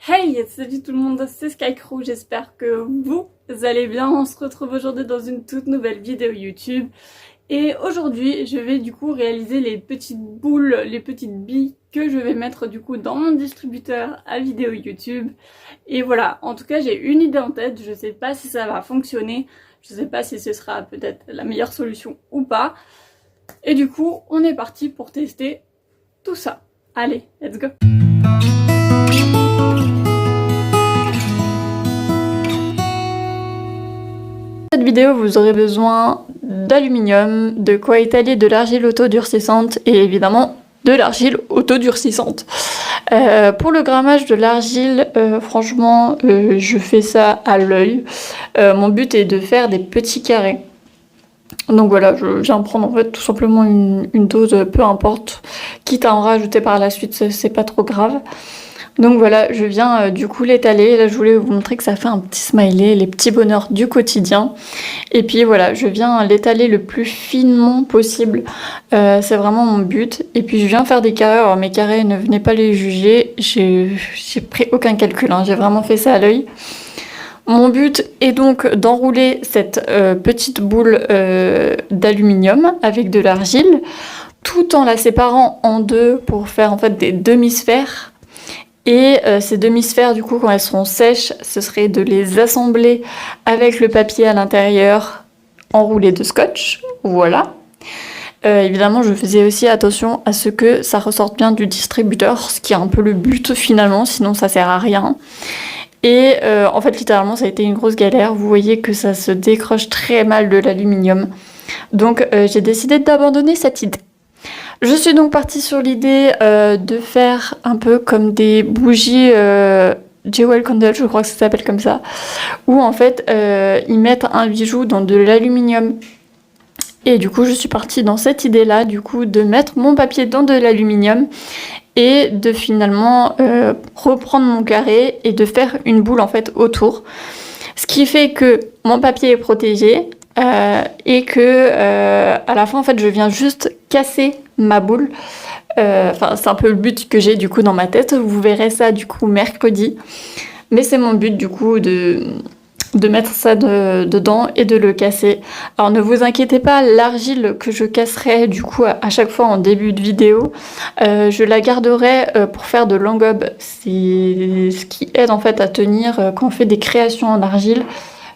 Hey, salut tout le monde, c'est Skycrew, j'espère que vous allez bien. On se retrouve aujourd'hui dans une toute nouvelle vidéo YouTube. Et aujourd'hui, je vais du coup réaliser les petites boules, les petites billes que je vais mettre du coup dans mon distributeur à vidéo YouTube. Et voilà, en tout cas j'ai une idée en tête, je sais pas si ça va fonctionner, je sais pas si ce sera peut-être la meilleure solution ou pas. Et du coup, on est parti pour tester tout ça. Allez, let's go! Dans cette vidéo, vous aurez besoin d'aluminium, de quoi étaler de l'argile auto-durcissante et évidemment de l'argile auto-durcissante. Pour le grammage de l'argile, franchement, je fais ça à l'œil. Mon but est de faire des petits carrés. Donc voilà, je viens prendre en fait tout simplement une dose, peu importe, quitte à en rajouter par la suite, c'est pas trop grave. Donc voilà, je viens du coup l'étaler. Là, je voulais vous montrer que ça fait un petit smiley, les petits bonheurs du quotidien. Et puis voilà, je viens l'étaler le plus finement possible. C'est vraiment mon but. Et puis je viens faire des carrés. Alors mes carrés, ne venez pas les juger. J'ai pris aucun calcul, hein. J'ai vraiment fait ça à l'œil. Mon but est donc d'enrouler cette petite boule d'aluminium avec de l'argile, tout en la séparant en deux pour faire en fait des demi-sphères. Et ces demi-sphères, du coup, quand elles seront sèches, ce serait de les assembler avec le papier à l'intérieur enroulé de scotch. Voilà. Évidemment, je faisais aussi attention à ce que ça ressorte bien du distributeur, ce qui est un peu le but finalement, sinon ça sert à rien. Et en fait, littéralement, ça a été une grosse galère. Vous voyez que ça se décroche très mal de l'aluminium. Donc, j'ai décidé d'abandonner cette idée. Je suis donc partie sur l'idée de faire un peu comme des bougies Jewel Candle, je crois que ça s'appelle comme ça, où en fait ils mettent un bijou dans de l'aluminium. Et du coup je suis partie dans cette idée là, du coup de mettre mon papier dans de l'aluminium et de finalement reprendre mon carré et de faire une boule en fait autour. Ce qui fait que mon papier est protégé et que à la fin en fait je viens juste casser ma boule. Enfin c'est un peu le but que j'ai du coup dans ma tête. Vous verrez ça du coup mercredi. Mais c'est mon but du coup de mettre ça dedans et de le casser. Alors ne vous inquiétez pas, l'argile que je casserai du coup à chaque fois en début de vidéo, je la garderai pour faire de l'engobe. C'est ce qui aide en fait à tenir quand on fait des créations en argile.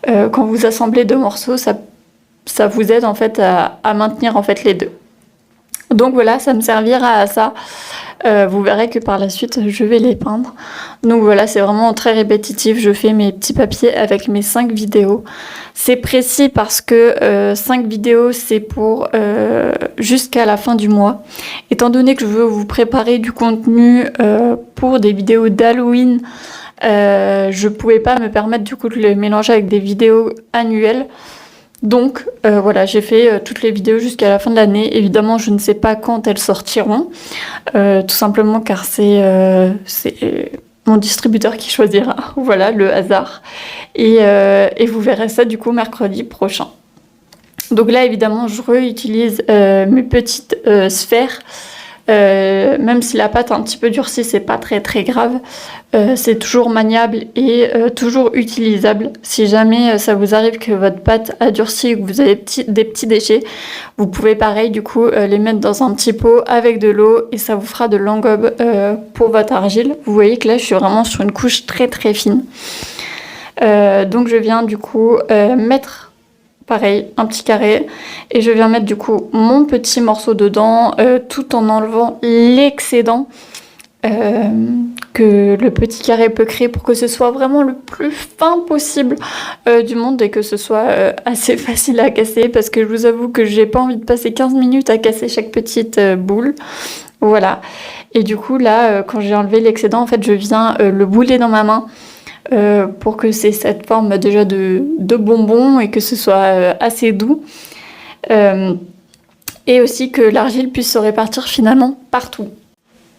Quand vous assemblez deux morceaux, ça vous aide en fait à maintenir en fait les deux. Donc voilà, ça me servira à ça. Vous verrez que par la suite, je vais les peindre. Donc voilà, c'est vraiment très répétitif. Je fais mes petits papiers avec mes 5 vidéos. C'est précis parce que 5 vidéos, c'est pour jusqu'à la fin du mois. Étant donné que je veux vous préparer du contenu pour des vidéos d'Halloween, je pouvais pas me permettre du coup de les mélanger avec des vidéos annuelles. Donc voilà, j'ai fait toutes les vidéos jusqu'à la fin de l'année. Évidemment, je ne sais pas quand elles sortiront, tout simplement car c'est mon distributeur qui choisira. Voilà, le hasard. Et vous verrez ça du coup mercredi prochain. Donc là, évidemment, je réutilise mes petites sphères. Même si la pâte est un petit peu durcie, c'est pas très très grave. C'est toujours maniable et toujours utilisable. Si jamais ça vous arrive que votre pâte a durci et que vous avez des petits déchets, vous pouvez pareil du coup les mettre dans un petit pot avec de l'eau et ça vous fera de l'engobe pour votre argile. Vous voyez que là je suis vraiment sur une couche très très fine. Donc je viens du coup mettre pareil, un petit carré. Et je viens mettre du coup mon petit morceau dedans, tout en enlevant l'excédent que le petit carré peut créer pour que ce soit vraiment le plus fin possible du monde et que ce soit assez facile à casser. Parce que je vous avoue que j'ai pas envie de passer 15 minutes à casser chaque petite boule. Voilà. Et du coup là, quand j'ai enlevé l'excédent, en fait, je viens le bouler dans ma main. Pour que c'est cette forme déjà de bonbon et que ce soit assez doux. Et aussi que l'argile puisse se répartir finalement partout.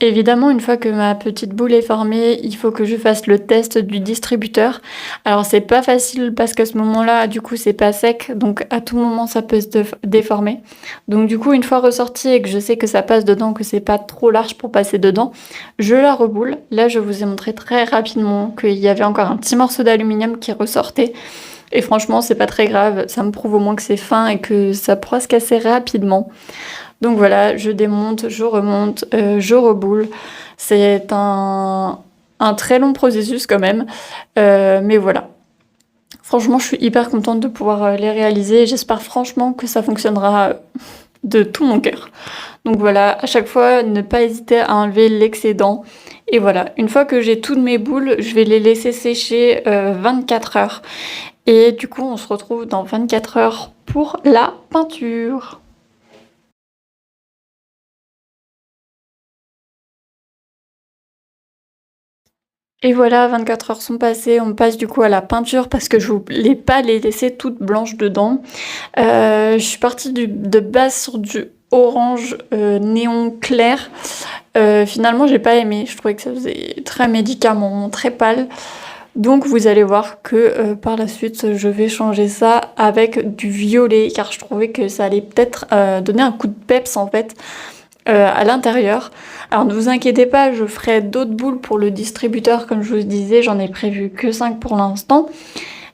Évidemment, une fois que ma petite boule est formée, il faut que je fasse le test du distributeur. Alors c'est pas facile parce qu'à ce moment-là, du coup, c'est pas sec, donc à tout moment ça peut se déformer. Donc du coup, une fois ressorti et que je sais que ça passe dedans, que c'est pas trop large pour passer dedans, je la reboule. Là, je vous ai montré très rapidement qu'il y avait encore un petit morceau d'aluminium qui ressortait. Et franchement, c'est pas très grave, ça me prouve au moins que c'est fin et que ça pourra se casser rapidement. Donc voilà, je démonte, je remonte, je reboule. C'est un très long processus quand même, mais voilà. Franchement, je suis hyper contente de pouvoir les réaliser. J'espère franchement que ça fonctionnera de tout mon cœur. Donc voilà, à chaque fois, ne pas hésiter à enlever l'excédent. Et voilà, une fois que j'ai toutes mes boules, je vais les laisser sécher 24 heures. Et du coup, on se retrouve dans 24 heures pour la peinture. Et voilà, 24 heures sont passées, on passe du coup à la peinture parce que je voulais pas les laisser toutes blanches dedans. Je suis partie de base sur du orange néon clair. Finalement, j'ai pas aimé, je trouvais que ça faisait très médicament, très pâle. Donc vous allez voir que par la suite, je vais changer ça avec du violet car je trouvais que ça allait peut-être donner un coup de peps en fait. À l'intérieur. Alors ne vous inquiétez pas, je ferai d'autres boules pour le distributeur comme je vous disais, j'en ai prévu que 5 pour l'instant.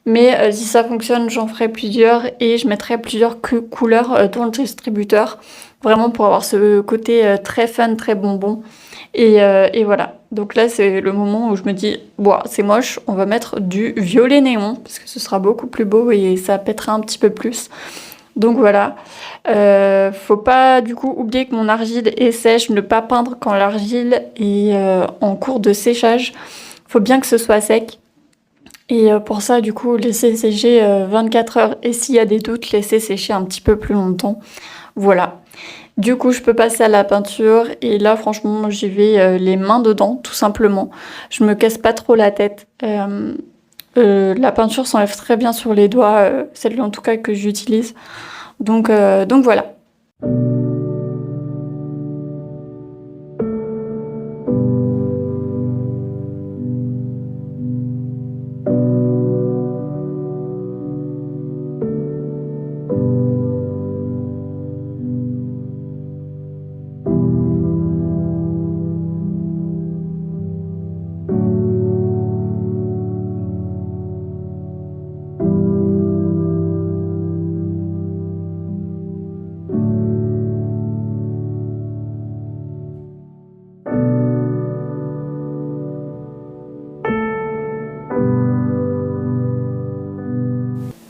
Mais si ça fonctionne, j'en ferai plusieurs et je mettrai plusieurs couleurs dans le distributeur. Vraiment pour avoir ce côté très fun, très bonbon. Et voilà. Donc là, c'est le moment où je me dis, bon, c'est moche, on va mettre du violet néon parce que ce sera beaucoup plus beau et ça pètera un petit peu plus. Donc voilà, faut pas du coup oublier que mon argile est sèche, ne pas peindre quand l'argile est en cours de séchage. Faut bien que ce soit sec. Et pour ça, du coup, laisser sécher 24 heures et s'il y a des doutes, laisser sécher un petit peu plus longtemps. Voilà. Du coup, je peux passer à la peinture et là, franchement, j'y vais les mains dedans, tout simplement. Je me casse pas trop la tête. La peinture s'enlève très bien sur les doigts, celle en tout cas que j'utilise. Donc voilà.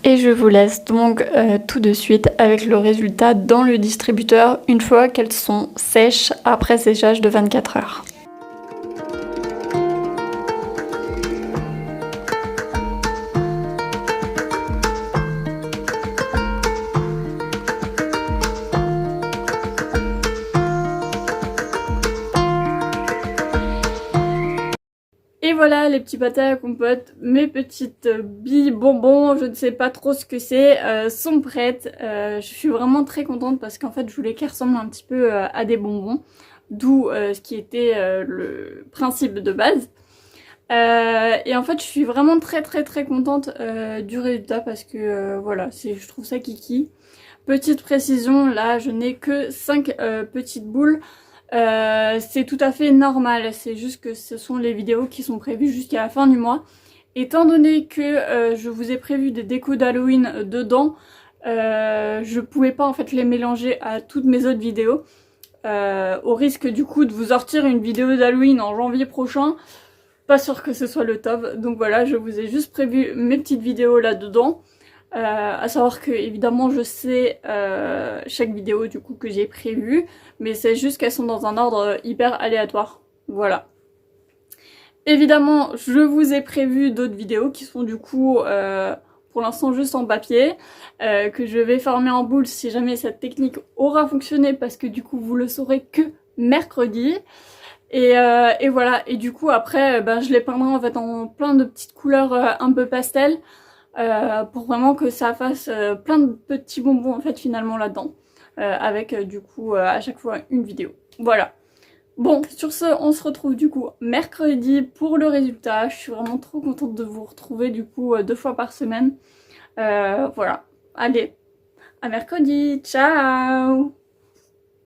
Et je vous laisse donc tout de suite avec le résultat dans le distributeur une fois qu'elles sont sèches après séchage de 24 heures. Et voilà les petits pâtés à la compote, mes petites billes bonbons, je ne sais pas trop ce que c'est, sont prêtes. Je suis vraiment très contente parce qu'en fait je voulais qu'elles ressemblent un petit peu à des bonbons, d'où ce qui était le principe de base. Et en fait je suis vraiment très contente du résultat parce que voilà, je trouve ça kiki. Petite précision, là je n'ai que 5 petites boules. C'est tout à fait normal, c'est juste que ce sont les vidéos qui sont prévues jusqu'à la fin du mois. Étant donné que je vous ai prévu des décos d'Halloween dedans, je pouvais pas en fait les mélanger à toutes mes autres vidéos. Au risque du coup de vous sortir une vidéo d'Halloween en janvier prochain, pas sûr que ce soit le top. Donc voilà, je vous ai juste prévu mes petites vidéos là-dedans. À savoir que évidemment je sais chaque vidéo du coup que j'ai prévue, mais c'est juste qu'elles sont dans un ordre hyper aléatoire. Voilà. Évidemment je vous ai prévu d'autres vidéos qui sont du coup pour l'instant juste en papier, que je vais former en boule si jamais cette technique aura fonctionné parce que du coup vous le saurez que mercredi. Et voilà, et du coup après je les peindrai en fait en plein de petites couleurs un peu pastel. Pour vraiment que ça fasse plein de petits bonbons en fait finalement là-dedans, avec du coup à chaque fois une vidéo. Voilà. Bon, sur ce, on se retrouve du coup mercredi pour le résultat. Je suis vraiment trop contente de vous retrouver du coup 2 fois par semaine. Voilà, allez, à mercredi, ciao!